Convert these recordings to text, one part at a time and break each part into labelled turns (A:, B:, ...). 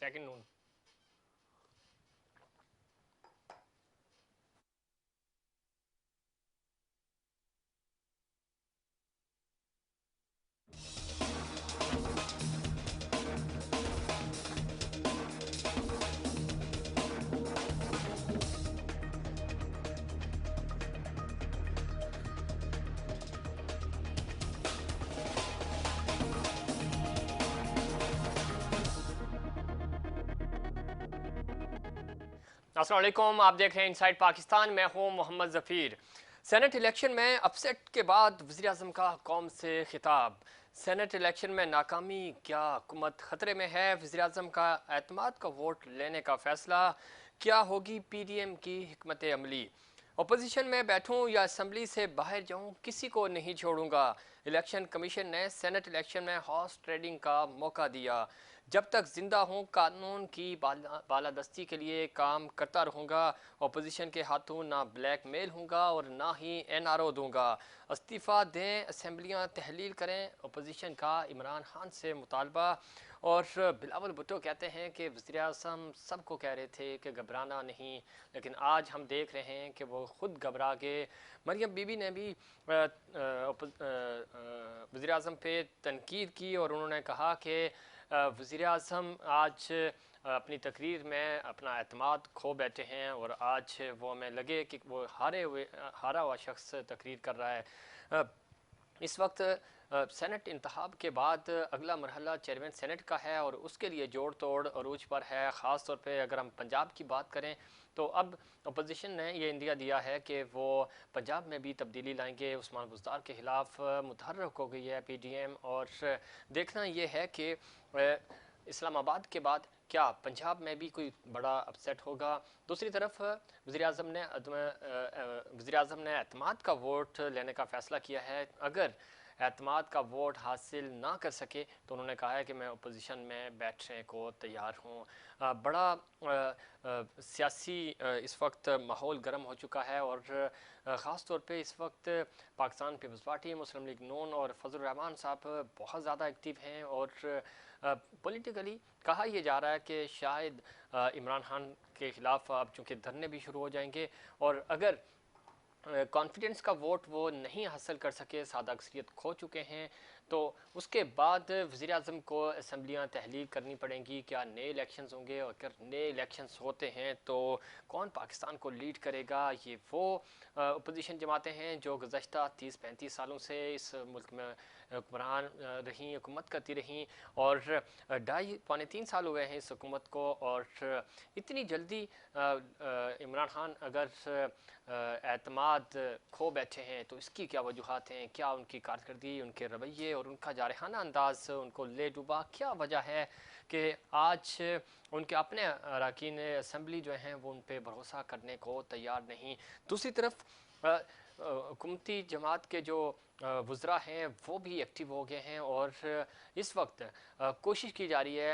A: Second नून। अस्सलाम वालेकुम, आप देख रहे हैं इनसाइड पाकिस्तान। मैं हूं मोहम्मद जफ़ीर। सेनेट इलेक्शन में अपसेट के बाद वज़ीर आज़म का कौम से खिताब। सेनेट इलेक्शन में नाकामी, क्या हुकूमत ख़तरे में है? वज़ीर आज़म का एतमाद का वोट लेने का फ़ैसला, क्या होगी PDM की हिकमत अमली? अपोजिशन में बैठूं या असम्बली से बाहर जाऊं, किसी को नहीं छोड़ूंगा। इलेक्शन कमीशन ने सेनेट इलेक्शन में हॉर्स ट्रेडिंग का मौका दिया। जब तक जिंदा हूं कानून की बालादस्ती के लिए काम करता रहूंगा। अपोजिशन के हाथों ना ब्लैकमेल होगा और ना ही NRO दूंगा। इस्तीफ़ा दें, असम्बलियाँ तहलील करें, अपोजिशन का इमरान खान से मुतालबा। और बिलावल भुट्टो कहते हैं कि वज़ीर आज़म सबको कह रहे थे कि घबराना नहीं, लेकिन आज हम देख रहे हैं कि वो ख़ुद घबरा गए। मरियम बीबी ने भी वज़ीर आज़म पे तनकीद की और उन्होंने कहा कि वज़ीर आज़म आज अपनी तकरीर में अपना एतमाद खो बैठे हैं और आज वो हमें लगे कि वो हारा हुआ शख्स तकरीर कर रहा है। इस वक्त सेनेट इंतखाब के बाद अगला मरहला चेयरमैन सेनेट का है और उसके लिए जोड़ तोड़ अरूज पर है। ख़ास तौर पे अगर हम पंजाब की बात करें तो अब अपोजिशन ने ये इंदिया दिया है कि वो पंजाब में भी तब्दीली लाएंगे। उस्मान बुज़दार के ख़िलाफ़ मुतहर्रिक हो गई है PDM और देखना ये है कि इस्लामाबाद के बाद क्या पंजाब में भी कोई बड़ा अपसेट होगा। दूसरी तरफ वज़ीर आज़म ने एतमाद का वोट लेने का फ़ैसला किया है। अगर एतमाद का वोट हासिल ना कर सके तो उन्होंने कहा है कि मैं अपोजिशन में बैठने को तैयार हूँ। बड़ा सियासी इस वक्त माहौल गर्म हो चुका है और ख़ास तौर पे इस वक्त पाकिस्तान पीपल्स पार्टी, मुस्लिम लीग नून और फजलुर रहमान साहब बहुत ज़्यादा एक्टिव हैं और पॉलिटिकली कहा यह जा रहा है कि शायद इमरान खान के ख़िलाफ़ अब चूँकि धरने भी शुरू हो जाएंगे और अगर कॉन्फिडेंस का वोट वो नहीं हासिल कर सके, सादा अक्सरियत खो चुके हैं, तो उसके बाद वज़ीर आज़म को असम्बलियाँ तहलील करनी पड़ेंगी। क्या नए इलेक्शंस होंगे और अगर नए इलेक्शंस होते हैं तो कौन पाकिस्तान को लीड करेगा? ये वो अपोजिशन जमातें हैं जो गुज़श्ता 30-35 सालों से इस मुल्क में हुक्मरान रहीं, हुकूमत करती रहीं और 2.5-3 साल हुए हैं इस हुकूमत को। और इतनी जल्दी इमरान खान अगर एतमाद खो बैठे हैं तो इसकी क्या वजूहत हैं? क्या उनकी कारकर्दगी, उनके रवैये और उनका जारहाना अंदाज उनको ले डूबा? क्या वजह है कि आज उनके अपने अरकान असम्बली जो हैं वो उन पर भरोसा करने को तैयार नहीं? दूसरी तरफ हुकूमती जमात के जो वज़रा हैं वो भी एक्टिव हो गए हैं और इस वक्त कोशिश की जा रही है।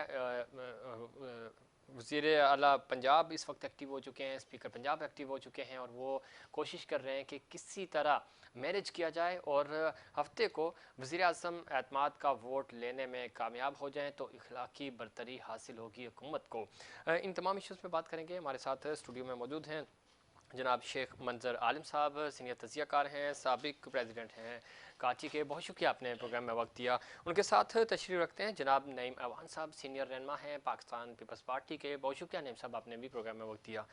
A: वज़ीर आला पंजाब इस वक्त एक्टिव हो चुके हैं, स्पीकर पंजाब एक्टिव हो चुके हैं और वो कोशिश कर रहे हैं कि किसी तरह मैनेज किया जाए और हफ्ते को वज़ीर आज़म एतमाद का वोट लेने में कामयाब हो जाएं तो इखलाकी बरतरी हासिल होगी हुकूमत को। इन तमाम इशूज़ पे बात करेंगे। हमारे साथ स्टूडियो में मौजूद हैं जनाब शेख मंजर आलिम साहब, सीनियर तजियाकार हैं, साबिक प्रेसिडेंट हैं काची के। बहुत शुक्रिया आपने प्रोग्राम में वक्त दिया। उनके साथ तशरीफ़ रखते हैं जनाब नईम अवान साहब, सीनियर रहनुमा हैं पाकिस्तान पीपल्स पार्टी के। बहुत शुक्रिया नईम साहब, आपने भी प्रोग्राम में वक्त दिया।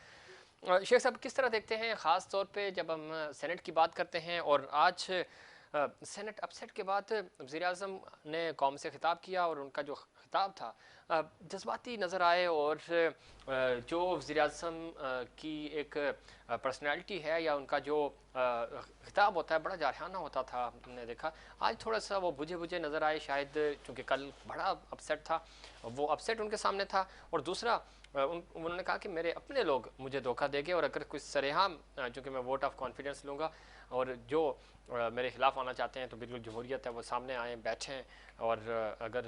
A: शेख साहब, किस तरह देखते हैं ख़ास तौर पे जब हम सेनेट की बात करते हैं और आज सेनेट अपसेट के बाद वज़ीर आज़म ने कौम से खिताब किया और उनका जो खिताब था जज्बाती नज़र आए और जो वज़ीर आज़म की एक पर्सनालिटी है या उनका जो खिताब होता है बड़ा जारहाना होता था, हमने देखा आज थोड़ा सा वो बुझे बुझे नज़र आए। शायद चूँकि कल बड़ा अपसेट था, वो अपसेट उनके सामने था और दूसरा उन्होंने कहा कि मेरे अपने लोग मुझे धोखा देंगे और अगर कुछ सरेआम चूँकि मैं वोट ऑफ कॉन्फिडेंस लूँगा और जो मेरे खिलाफ आना चाहते हैं तो बिल्कुल जमहूरियत है, वो सामने आए बैठें और अगर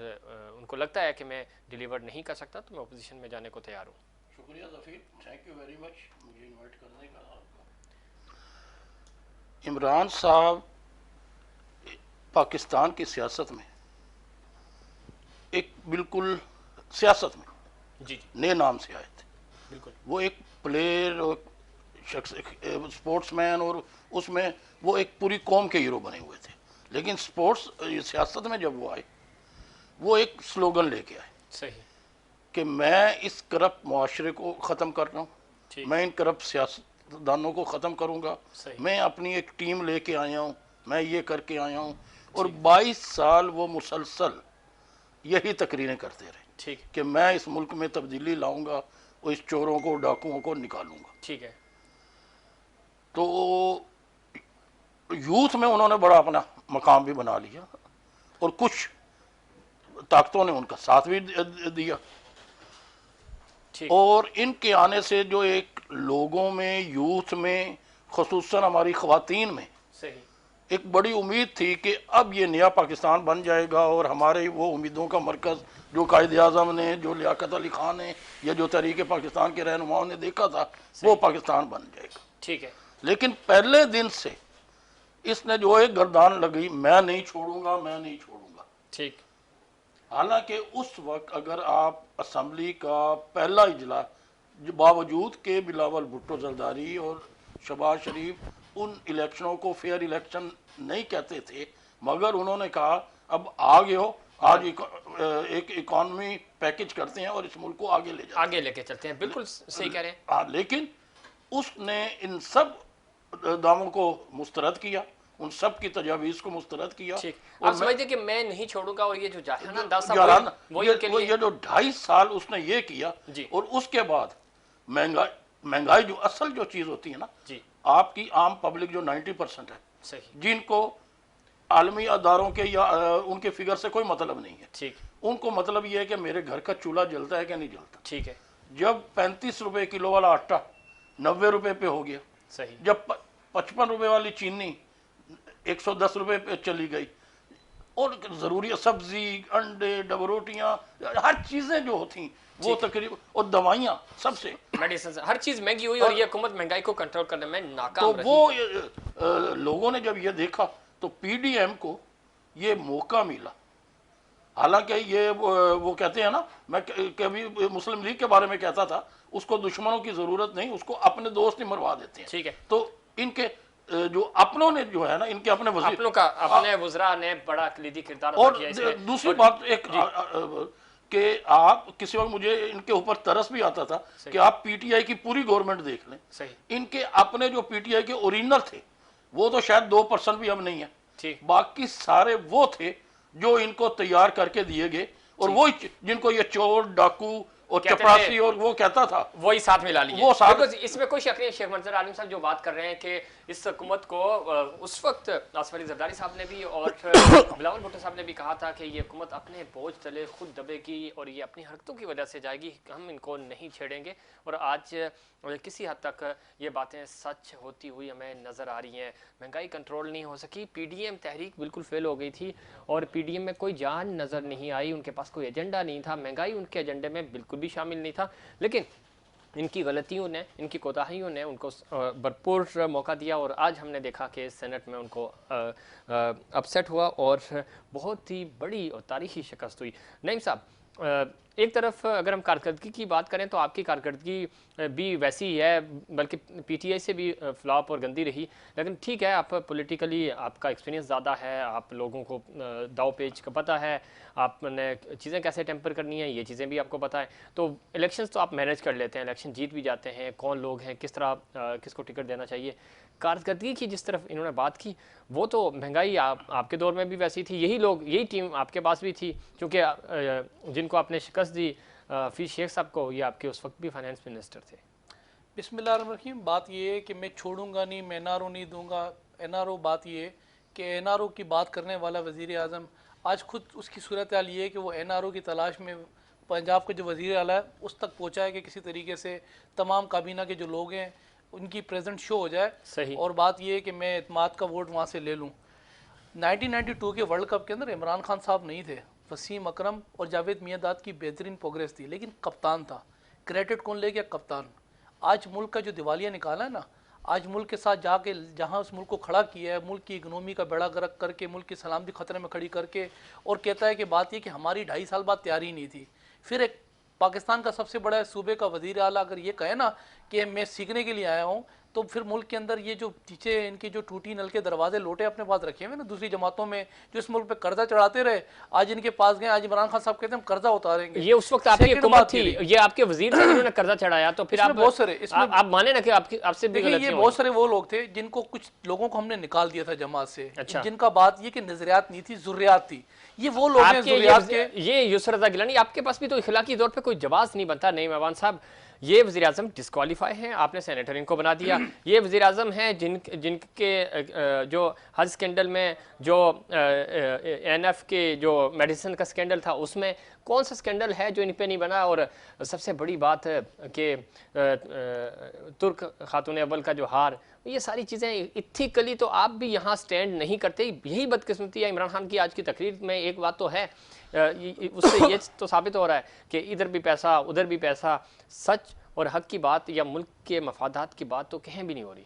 A: उनको लगता है कि मैं डिलीवर नहीं कर सकता तो मैं अपोजिशन में जाने को तैयार हूँ।
B: शुक्रिया ज़फ़ीर, थैंक यू वेरी मच मुझे इनवाइट करने का। इमरान साहब पाकिस्तान की सियासत में एक बिल्कुल सियासत में
A: जी
B: नए नाम से आए थे।
A: बिल्कुल।
B: वो एक प्लेयर और शख्स, स्पोर्ट्समैन, और उसमें वो एक पूरी कौम के हीरो बने हुए थे। लेकिन स्पोर्ट्स सियासत में जब वो आए, वो एक स्लोगन लेके आए
A: सही।
B: कि मैं इस करप्ट मुआशरे को ख़त्म कर रहा हूँ,
A: ठीक।
B: मैं इन करप्ट सियासतदानों को ख़त्म करूँगा,
A: सही।
B: मैं अपनी एक टीम लेके आया हूँ, मैं ये करके आया हूँ। और
A: ठीक।
B: 22 साल वो मुसलसल यही तकरीरें करते रहे
A: ठीक।
B: कि मैं इस मुल्क में तब्दीली लाऊंगा और इस चोरों को, डाकुओं को निकालूंगा।
A: ठीक है।
B: तो यूथ में उन्होंने बड़ा अपना मकाम भी बना लिया और कुछ ताकतों ने उनका साथ भी दिया।
A: ठीक।
B: और इनके आने से जो एक लोगों में, यूथ में, खुसूसन हमारी ख़वातीन में
A: सही।
B: एक बड़ी उम्मीद थी कि अब ये नया पाकिस्तान बन जाएगा और हमारे वो उम्मीदों का मरकज़ जो कायद आज़म ने, जो लियाकत अली खान ने, या जो तहरीक पाकिस्तान के रहनुमाओं ने देखा था, वो पाकिस्तान बन जाएगा।
A: ठीक है।
B: लेकिन पहले दिन से इसने जो एक गर्दान लगाई, मैं नहीं छोड़ूंगा, मैं नहीं छोड़ूंगा।
A: ठीक।
B: हालांकि उस वक्त अगर आप असम्बली का पहला इजला, जो बावजूद के बिलावल भुट्टो जरदारी और शहबाज शरीफ उन इलेक्शनों को फेयर इलेक्शन नहीं कहते थे, मगर उन्होंने कहा अब आ गए हो, आज एक इकॉनमी पैकेज करते हैं और इस मुल्क को आगे ले जाते हैं,
A: आगे लेके चलते हैं। बिल्कुल सही कह रहे हैं।
B: हाँ, लेकिन उसने इन सब दावों को मुस्तरद किया, उन सब की तजावीज़ को मुस्तरद किया।
A: ठीक।
B: और
A: आप समझते कि मैं नहीं छोड़ूंगा, और ये जो जाहिराना अंदाज था
B: याराना,
A: वही उनके लिए।
B: ये जो 2.5 साल उसने ये किया
A: जी।
B: और उसके बाद महंगाई जो असल जो चीज़ होती है ना,
A: जी।
B: आपकी आम पब्लिक जो 90% है,
A: सही।
B: जिनको आलमी अदारों के या उनके फिगर से कोई मतलब नहीं है,
A: ठीक।
B: उनको मतलब ये है कि मेरे घर का चूल्हा जलता है कि नहीं जलता।
A: ठीक है।
B: जब 35 रुपए किलो वाला आटा 90 रुपए पे हो गया,
A: सही।
B: जब 55 रुपए वाली चीनी 110 रुपए पे चली गई, और ज़रूरी सब्जी, अंडे, डब रोटियाँ, हर चीज़ें जो होती वो तकरीबन, और दवाइयाँ सबसे,
A: मेडिसिन, हर चीज महंगी हुई और ये हुकूमत महंगाई को कंट्रोल करने में
B: तो
A: नाकाम रही।
B: वो लोगों ने जब ये देखा तो पीडीएम को ये मौका मिला। हालांकि ये वो कहते हैं ना, मैं कभी मुस्लिम लीग के बारे में कहता था, उसको दुश्मनों की ज़रूरत नहीं, उसको अपने दोस्त ही मरवा देते हैं।
A: ठीक है।
B: तो इनके जो अपनों ने जो है ना, इनके अपने वज़ीर,
A: अपनों का, अपने वुज़रा ने बड़ा कलीदी किरदार अदा
B: और
A: किया इसमें।
B: दूसरी बात एक कि आप किसी वक्त मुझे इनके ऊपर तरस भी आता था कि आप पीटीआई की पूरी गवर्नमेंट देख लें,
A: सही।
B: इनके अपने जो पीटीआई के ओरिजिनल थे वो तो शायद 2% भी अब नहीं है,
A: ठीक।
B: बाकी सारे वो थे जो इनको तैयार करके दिए गए, और वो जिनको ये चोर, डाकू और चपरासी और वो कहता था,
A: वही साथ मिला लिए।
B: वो साथ,
A: इसमें कोई शक नहीं। शेख मंजर आलिम साहब जो बात कर रहे हैं कि इस हुकूमत को उस वक्त आसिफ अली जरदारी साहब ने भी और बिलावल भुट्टो साहब ने भी कहा था कि ये हुकूमत अपने बोझ तले खुद दबेगी और ये अपनी हरकतों की वजह से जाएगी, हम इनको नहीं छेड़ेंगे। और आज किसी हद तक ये बातें सच होती हुई हमें नज़र आ रही हैं। महंगाई कंट्रोल नहीं हो सकी, पीडीएम तहरीक बिल्कुल फेल हो गई थी और पीडीएम में कोई जान नज़र नहीं आई, उनके पास कोई एजेंडा नहीं था, महंगाई उनके एजेंडे में बिल्कुल भी शामिल नहीं था। लेकिन इनकी गलतियों ने, इनकी कोताहियों ने उनको भरपूर मौका दिया और आज हमने देखा कि सेनेट में उनको अपसेट हुआ और बहुत ही बड़ी और तारीखी शिकस्त हुई। नईम साहब, एक तरफ अगर हम कारकर्दगी की बात करें तो आपकी कारकर्दगी भी वैसी ही है, बल्कि पीटीआई से भी फ्लॉप और गंदी रही। लेकिन ठीक है, आप पॉलिटिकली आपका एक्सपीरियंस ज़्यादा है, आप लोगों को दाव पेच का पता है, आपने चीज़ें कैसे टेम्पर करनी है ये चीज़ें भी आपको पता है, तो इलेक्शंस तो आप मैनेज कर लेते हैं, इलेक्शन जीत भी जाते हैं, कौन लोग हैं, किस तरह किसको टिकट देना चाहिए। कारकर्दगी की जिस तरफ इन्होंने बात की, वो तो महंगाई आपके दौर में भी वैसी थी, यही लोग, यही टीम आपके पास भी थी, क्योंकि जिनको आपने शिकस्त दी फीस शेख साहब को, ये आपके उस वक्त भी फाइनेंस मिनिस्टर थे।
C: बिस्मिल्लाहिर्रहमानिर्रहीम। बात ये है कि मैं छोड़ूंगा नहीं, मैं एनआरओ नहीं दूंगा। एनआरओ, बात ये है कि एनआरओ की बात करने वाला वज़ीर आज़म आज खुद उसकी सूरत हाल ये है कि वो एनआरओ की तलाश में पंजाब के जो वज़ीर आला है उस तक पहुँचा है कि किसी तरीके से तमाम काबीना के जो लोग हैं उनकी प्रेजेंट शो हो जाए।
A: सही।
C: और बात ये है कि मैं एतमाद का वोट वहाँ से ले लूँ। 1992 के वर्ल्ड कप के अंदर इमरान खान साहब नहीं थे, वसीम अकरम और जावेद मियांदाद की बेहतरीन प्रोग्रेस थी, लेकिन कप्तान था। क्रेडिट कौन ले गया? कप्तान। आज मुल्क का जो दिवालिया निकाला है ना, आज मुल्क के साथ जाके जहाँ उस मुल्क को खड़ा किया है, मुल्क की इकनॉमी का बेड़ा गर्क करके, मुल्क की सलामती खतरे में खड़ी करके, और कहता है कि बात ये कि हमारी 2.5 साल बाद तैयारी नहीं थी। फिर एक पाकिस्तान का सबसे बड़ा सूबे का वजीर आला अगर ये कहे ना कि मैं सीखने के लिए आया हूँ, तो फिर मुल्क के अंदर ये जो पीछे इनकी जो टूटी नल के दरवाजे लोटे अपने पास रखे हुए ना दूसरी जमातों में, जो इस मुल्क पे कर्जा चढ़ाते रहे, आज इनके पास गए, आज इमरान खान साहब कहते हैं हम कर्जा उतारेंगे।
A: ये उस वक्त आपकी हुकूमत थी, ये आपके वजीर थे जिन्होंने कर्जा चढ़ाया, तो फिर आप
C: बहुत सारे
A: आप माने ना कि आपसे भी
C: देखिए ये बहुत सारे वो लोग थे जिनको कुछ लोगों को हमने निकाल दिया था जमात से। अच्छा। जिनका बात ये कि नजरियात नहीं थी, जुर्रियात थी, ये वो लोग हैं जुर्रियात के।
A: ये यूसुफ रज़ा गिलानी, आपके पास भी तो इखलाकी तौर पे कोई जवाब नहीं बनता। नहीं मेहमान साहब, ये वज़ीर आज़म डिस्क्वालीफाई हैं, आपने सेनेटर इनको बना दिया। ये वज़ीर आज़म हैं जिनके जो हज स्कैंडल में जो एनएफ के जो मेडिसिन का स्कैंडल था, उसमें कौन सा स्कैंडल है जो इन पे नहीं बना। और सबसे बड़ी बात है कि तुर्क खातून अव्वल का जो हार, ये सारी चीज़ें इथिकली तो आप भी यहाँ स्टैंड नहीं करते। यही बदकिस्मती है इमरान खान की। आज की तकरीर में एक बात तो है, उससे ये तो साबित हो रहा है कि इधर भी पैसा उधर भी पैसा, सच और हक की बात या मुल्क के मफादात की बात तो कहीं भी नहीं हो रही।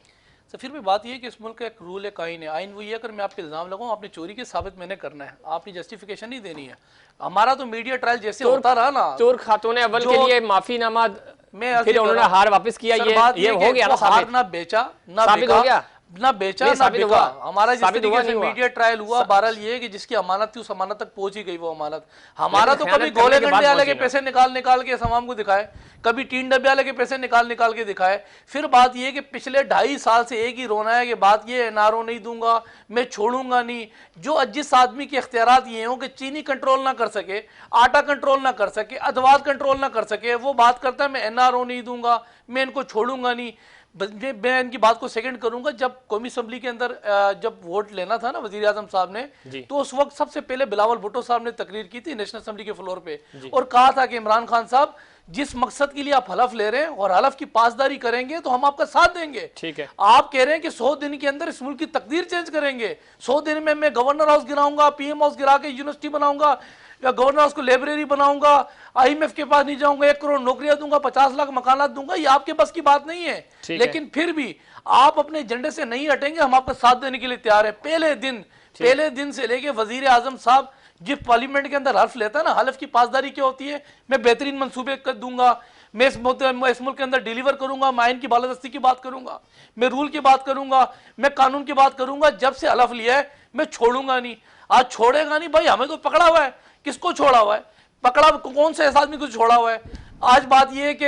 C: तो फिर भी बात ये है कि इस मुल्क का एक रूल है, आइन है। आइन वो ये, अगर मैं आप पे इल्ज़ाम लगाऊँ, आपने चोरी के साबित मैंने करना है, आपने जस्टिफिकेशन नहीं देनी है। हमारा तो मीडिया ट्रायल जैसे होता रहा ना,
A: तुर्क खातून अव्वल के लिए माफीनामा, फिर उन्होंने हार वापस किया, ये हो गया ना,
C: हार ना बेचा ना
A: साबित हो गया,
C: ना बेचा ना बिका। हमारा जिस तरीके से मीडिया ट्रायल हुआ, बहरहाल ये कि जिसकी अमानत थी उस अमानत तक पहुंच ही गई वो अमानत। हमारा तो कभी गोले डंडे वाले के पैसे निकाल के समाम को दिखाए, कभी टीन डब्बे वाले के पैसे निकाल के दिखाए। फिर बात ये कि पिछले 2.5 साल से एक ही रोना है कि बात ये एनआरओ नहीं दूंगा, मैं छोड़ूंगा नहीं। जो जिस आदमी के इख्तियारात ये हो कि चीनी कंट्रोल ना कर सके, आटा कंट्रोल ना कर सके, अदवात कंट्रोल ना कर सके, वो बात करता है मैं एनआरओ नहीं दूंगा, मैं इनको छोड़ूंगा नहीं। मैं इनकी बात को सेकंड करूंगा, जब कौमी असम्बली के अंदर जब वोट लेना था ना वजीर आजम साहब ने, तो उस वक्त सबसे पहले बिलावल भुट्टो साहब ने तकरीर की थी नेशनल असम्बली के फ्लोर पे, और कहा था कि इमरान खान साहब जिस मकसद के लिए आप हलफ ले रहे हैं और हलफ की पासदारी करेंगे तो हम आपका साथ देंगे।
A: ठीक है,
C: आप कह रहे हैं कि 100 दिन के अंदर इस मुल्क की तकदीर चेंज करेंगे, 100 दिन में मैं गवर्नर हाउस गिराऊंगा, पीएम हाउस गिरा के यूनिवर्सिटी बनाऊंगा, या गवर्नर हाउस को लाइब्रेरी बनाऊंगा, आईएमएफ के पास नहीं जाऊंगा, 1 करोड़ नौकरियां दूंगा, 50 लाख मकानात दूंगा। ये आपके बस की बात नहीं है, लेकिन फिर भी आप अपने एजेंडे से नहीं हटेंगे, हम आपका साथ देने के लिए तैयार है। पहले दिन से लेके वजीर आजम साहब जिस पार्लियामेंट के अंदर हल्फ लेता है ना, हल्फ की पासदारी क्या होती है, मैं बेहतरीन मंसूबे कर दूंगा, मैं इस मुल्क के अंदर डिलीवर करूंगा, मैं आइन की बालादस्ती की बात करूंगा, मैं रूल की बात करूंगा, मैं कानून की बात करूंगा। जब से हलफ लिया है मैं छोड़ूंगा नहीं। आज छोड़ेगा नहीं भाई, हमें तो पकड़ा हुआ है। किसको छोड़ा हुआ है? पकड़ा कौन से आदमी को छोड़ा हुआ है? आज बात यह है कि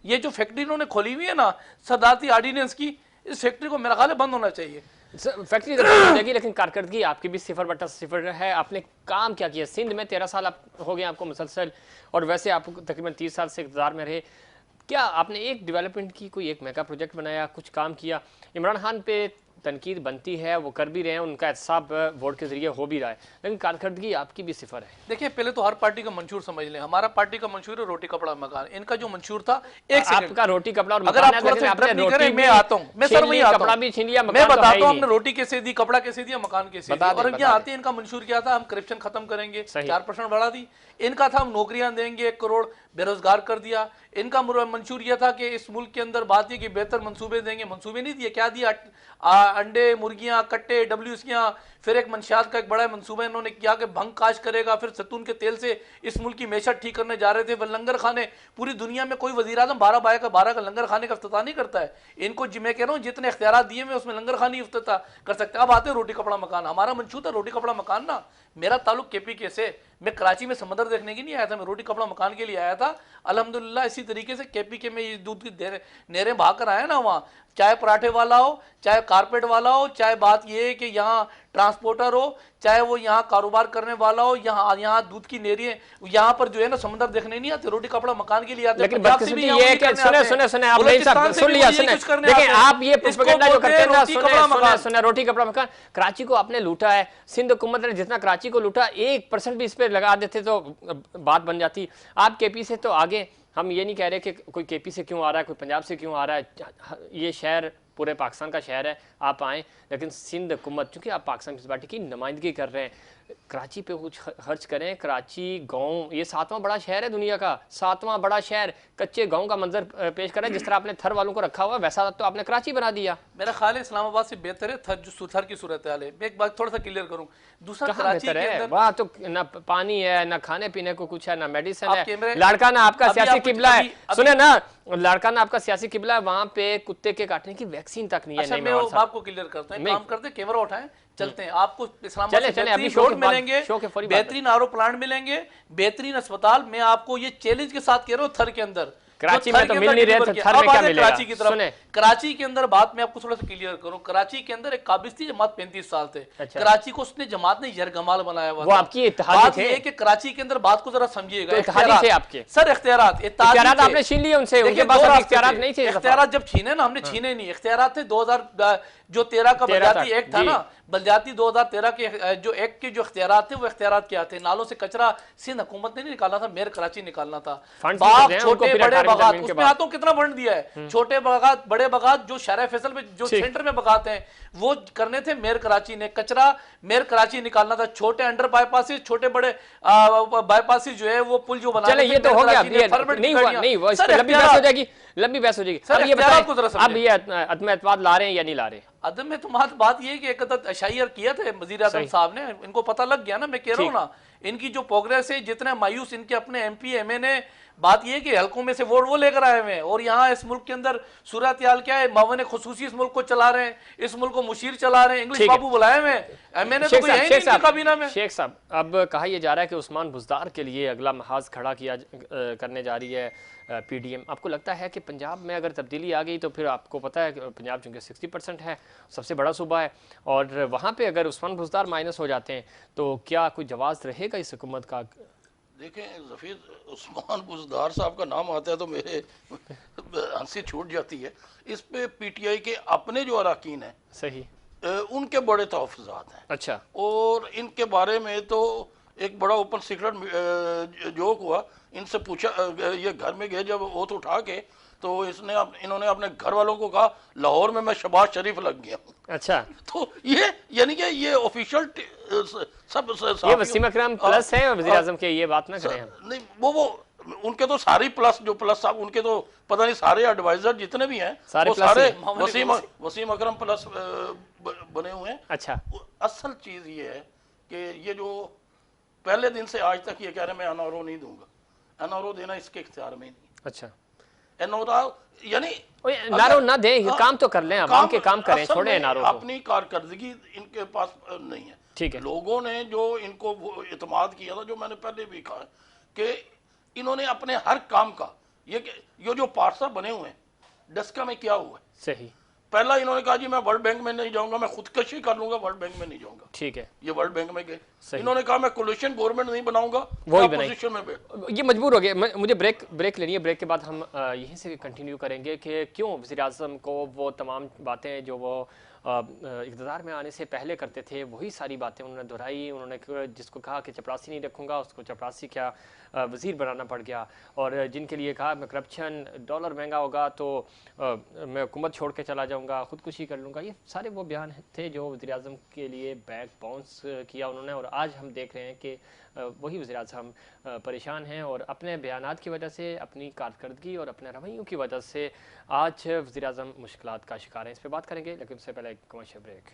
C: ये जो फैक्ट्री इन्होंने खोली हुई है ना सदारती ऑर्डिनेंस की, इस फैक्ट्री को मेरा ख्याल है बंद होना चाहिए।
A: फैक्ट्री तो बंद हो जाएगी, लेकिन कारकर्दगी आपकी भी 0/0 है। आपने काम क्या किया सिंध में? 13 साल हो गए आपको मुसलसल, और वैसे आप तकरीबन 30 साल से इक़्तिदार में रहे। क्या आपने एक डेवलपमेंट की, कोई एक मेगा प्रोजेक्ट बनाया, कुछ काम किया? इमरान खान पे तनकीद बनती है, वो कर भी रहे हैं, उनका एहसाब वोट के जरिए हो भी रहा है, लेकिन कारकर्दगी आपकी भी 0 है।
C: देखिए पहले तो हर पार्टी का मंशूर समझ लें। हमारा पार्टी का मंशूर है रोटी कपड़ा मकान। इनका जो मंशूर था, एक सेकंड,
A: आपका रोटी कपड़ा और
C: अगर आप थोड़ा सा नहीं करें, मैं आता हूँ, मैं सर वही आता हूँ, मैं बताता हूँ हमने रोटी कैसे दी, कपड़ा कैसे दिया, मकान कैसे दिया। और अब यहाँ आते हैं, इनका मंशूर क्या था, हम करप्शन खत्म करेंगे, 4% बढ़ा दी। इनका था हम नौकरियां देंगे, 1 करोड़ बेरोजगार कर दिया। इनका मंशूर यह था कि इस मुल्क के अंदर बात है कि बेहतर मंसूबे देंगे, मंसूबे नहीं दिए। क्या दिया? अंडे, मुर्गियां, कट्टे, डब्ल्यूसियां। फिर एक मंशियात का एक बड़ा मंसूबा इन्होंने किया कि भंग काश करेगा। फिर सैतून के तेल से इस मुल्क की मैशत ठीक करने जा रहे थे। वह लंगर खाने, पूरी दुनिया में कोई वजीर आजम 12 का लंगर खाने का इफ्तिताह नहीं करता है। इनको मैं कह रहा हूँ जितने इख्तियार दिए हुए उसमें लंगर खानी इफ्तिताह कर सकते हैं। अब आते हैं रोटी कपड़ा मकान। हमारा मंशूर था रोटी कपड़ा मकान ना। मेरा ताल्लुक KPK से, मैं कराची में समंदर देखने के नहीं आया था, मैं रोटी कपड़ा मकान के लिए आया था। अल्हम्दुलिल्लाह इसी तरीके से KPK में ये दूध की नहरें बहा कर आए ना। वहाँ चाहे पराठे वाला हो, चाहे कारपेट वाला हो, चाहे बात ये है कि यहाँ ट्रांसपोर्टर हो, चाहे वो यहाँ कारोबार करने वाला हो, यहाँ दूध की नेरियां, यहाँ पर जो है ना समंदर देखने नहीं आते, रोटी कपड़ा मकान के लिए आते।
A: लेकिन बदकिस्मती ये है कि सुने आप नहीं साहब, सुन लिया, देखिए आप ये प्रोपेगेंडा जो करते हैं ना, सुने रोटी कपड़ा मकान। कराची को आपने लूटा है, सिंध हुकूमत ने जितना कराची को लूटा, 1% भी इस पर लगा देते तो बात बन जाती। आप KP से तो आगे, हम ये नहीं कह रहे कि कोई KP से क्यों आ रहा है, कोई पंजाब से क्यों आ रहा है। ये शहर पूरे पाकिस्तान का शहर है, आप आएँ, लेकिन सिंध हुकूमत, चूँकि आप पाकिस्तान पीपल्स पार्टी की नुमाइंदगी कर रहे हैं, कराची पे कुछ खर्च करें। कराची गांव, ये 7वां बड़ा शहर है दुनिया का, 7वां बड़ा शहर, कच्चे गांव का मंजर पेश करें। जिस तरह आपने थर वालों को रखा हुआ, वैसा तो आपने कराची बना दिया।
C: मेरा ख्याल है इस्लामाबाद से बेहतर है थर, जो थर की सूरत हाल है। मैं एक बात थोड़ा सा क्लियर करूं, दूसरा
A: कहाँ
C: कराची
A: बेहतर
C: के
A: है?
C: अंदर
A: वहाँ तो ना पानी है, ना खाने पीने को कुछ है, ना मेडिसिन
C: आप
A: है।
C: कैमरे-
A: लड़का ना आपका
C: अभी
A: सियासी
C: आप
A: किबला है,
C: अभी-
A: सुने ना, लड़का ना आपका सियासी किबला है, वहाँ पे कुत्ते के काटने की वैक्सीन तक नहीं है।
C: अच्छा,
A: नहीं
C: मैं
A: मैं
C: वो बात को क्लियर करता हूँ, काम करते हैं, कैमरा उठाएं, चलते हैं। आपको इस्लामाबाद
A: चले,
C: से
A: चले, अभी
C: बेहतरीन
A: शो के
C: रोड
A: बाद-
C: मिलेंगे,
A: शो के फौरी बाद
C: बेहतरीन आरओ प्लांट मिलेंगे, बेहतरीन अस्पताल। मैं आपको ये चैलेंज के साथ कह रहा हूँ, थर के अंदर,
A: कराची
C: जो
A: में
C: थर
A: तो
C: के
A: मिल
C: अंदर
A: नहीं रहे,
C: डिलीवर
A: तो
C: किया।
A: थर में
C: अब
A: क्या
C: आते हैं
A: मिलेगा?
C: कराची की तरफ।
A: सुने।
C: कराची के अंदर बात मैं आपको थोड़ा सा क्लियर करूं, कराची के अंदर एक काबिज थी जमात 35 साल थे।
A: अच्छा।
C: कराची को उसने जमात ने यरगमाल बनाया हुआ
A: वो
C: था।
A: आपकी इत्तेहादी
C: बात
A: थे।
C: ये है कि कराची के अंदर बात को जरा समझिएगा।
A: तो इत्तेहादी
C: इख्तियारात-
A: थे आपके?
C: सर इख्तियारात
A: इख्तियारात आपने छीन लिए उनसे, उनके पास अभी इख्तियारात नहीं थे इस दफा।
C: इख्तियारात जब छीने ना, हमने छीने नहीं, इख्तियारात थे 2000 जो 13 का
A: 13
C: बलदियाती
A: तक,
C: एक्ट था
A: जी।
C: ना, बलदियाती 2013 के जो एक्ट के जो इख्तियारात थे, वो इख्तियारात क्या थे? नालों से कचरा सिंध हुकूमत ने नहीं निकालना था, मेयर कराची निकालना था।
A: फंड्स भी
C: बाग,
A: देते हैं उनको
C: छोटे
A: फिर
C: बड़े
A: 18
C: बगात,
A: जमीन के
C: उसमें
A: बाद।
C: हाथों कितना फंड दिया है? छोटे बगात, बड़े बगात, जो शहर फैसल में जो
A: ठीक।
C: सेंटर में बगात हैं, वो करने थे मेयर कराची ने। कचरा मेयर कराची निकालना था। छोटे अंडर बाईपासेस, छोटे बड़े बाईपासेस जो है, वो पुल जो बनाने
A: चले,
C: थे,
A: ये तो
C: मेयर
A: हो गया,
C: कराची ने
A: ये
C: फरवरी
A: नहीं
C: की
A: हुआ,
C: गाड़ियां।
A: नहीं वो इस
C: सर,
A: पे लंबी बहस हो जाएगी, लंबी बहस हो जाएगी।
C: सर,
A: अब ये
C: इख्तियारात को जरा
A: बताएं, अब
C: समझें।
A: ये अदम एतमाद ला रहे हैं या नहीं ला रहे?
C: अदम में तुम्हारी बात ये है कि एक अशायर किया था वजीर आजम साहब ने, इनको पता लग गया ना। मैं कह रहा हूँ ना, इनकी जो प्रोग्रेस है, जितने मायूस इनके अपने एमपी एमए ने, बात ये है कि हल्कों में से वोट वो लेकर आए हुए हैं। और यहाँ इस मुल्क के अंदर सूरत हाल क्या है? मावन खुसूसी इस मुल्क को चला रहे हैं, इस मुल्क को मुशीर चला रहे हैं, इंग्लिश बाबू बुलाए हुए हैं। एमए ने तो कोई है ही नहीं इनकी काबीना में।
A: शेख साहब, अब कहा यह जा रहा है कि उस्मान बुज़दार के लिए अगला महाज खड़ा करने जा रही है पीडीएम। आपको लगता है कि पंजाब में अगर तब्दीली आ गई तो फिर आपको पता है कि पंजाब चूँकि 60% है, सबसे बड़ा सूबा है, और वहाँ पे अगर उस्मान बुज़दार माइनस हो जाते हैं तो क्या कोई जवाब रहेगा इस हुकूमत का?
B: देखें जफीर, उस्मान बुज़दार साहब का नाम आता है तो मेरे हंसी छूट जाती है। इस पे पीटीआई के अपने जो अरकान हैं,
A: सही,
B: उनके बड़े तहफ़्फ़ुज़ात हैं।
A: अच्छा,
B: और इनके बारे में तो एक बड़ा ओपन सीक्रेट जोक हुआ। इनसे पूछा, ये घर में गए जब ओथ उठा के, तो इन्होंने अपने घर वालों को कहा लाहौर में मैं शहबाज शरीफ लग गया हूँ।
A: अच्छा,
B: तो ये यानी कि ये ऑफिशियल सब
A: ये वसीम अकरम प्लस है वज़ीर आज़म के, ये बात ना करें हम।
B: नहीं, वो उनके तो सारी प्लस, जो प्लस साहब उनके तो पता नहीं सारे एडवाइजर जितने भी हैं
A: सारे
B: वो
A: प्लस
B: सारे
A: ही
B: वसीम अकरम प्लस बने हुए हैं।
A: अच्छा,
B: असल चीज ये है कि ये जो पहले दिन से आज तक ये कह रहे हैं मैं एनआरओ नहीं दूंगा, एनआरओ देना इसके इख्तियार में नहीं।
A: अच्छा,
B: एनआरओ यानी
A: नारो ना दे, काम तो कर लें, आवाम के काम करें,
B: असल
A: छोड़े
B: में
A: नारो।
B: अपनी कारकर्दगी इनके पास नहीं है।
A: ठीक है,
B: लोगों ने जो इनको वो इत्मीनान किया था, जो मैंने पहले भी कहा कि इन्होंने अपने हर काम का ये जो पार्सा बने हुए हैं, डस्का में क्या हुआ है?
A: सही,
B: पहला इन्होंने कहा जी मैं वर्ल्ड बैंक में नहीं जाऊंगा, मैं खुदकशी कर लूंगा, वर्ल्ड बैंक में नहीं जाऊंगा।
A: ठीक है,
B: ये वर्ल्ड बैंक में गए।
A: सही।
B: इन्होंने कहा मैं कोलिशन गवर्नमेंट नहीं बनाऊंगा,
A: वही
B: मैं
A: बनाई।
B: अपोजिशन में बैठ।
A: ये मजबूर हो गए। मुझे ब्रेक लेनी है, ब्रेक के बाद हम यहीं से कंटिन्यू करेंगे कि क्यों वज़ीर आज़म को वो तमाम बातें जो वो इक़्तिदार में आने से पहले करते थे, वही सारी बातें उन्होंने दोहराई। उन्होंने जिसको कहा कि चपरासी नहीं रखूँगा, उसको चपरासी क्या वज़ीर बनाना पड़ गया। और जिनके लिए कहा मैं करप्शन, डॉलर महंगा होगा तो मैं हुकूमत छोड़ के चला जाऊँगा, ख़ुदकुशी कर लूँगा, ये सारे वो बयान थे जो वज़ीर आज़म के लिए बैक बाउंस किया उन्होंने। और आज हम देख रहे हैं कि वही वज़ीर आज़म परेशान हैं और अपने बयानात की वजह से, अपनी कारकर्दगी और अपने रवैयों की वजह से आज वज़ीर आज़म मुश्किलात का शिकार हैं। इस पर बात करेंगे, लेकिन उससे पहले एक कमर्शियल ब्रेक।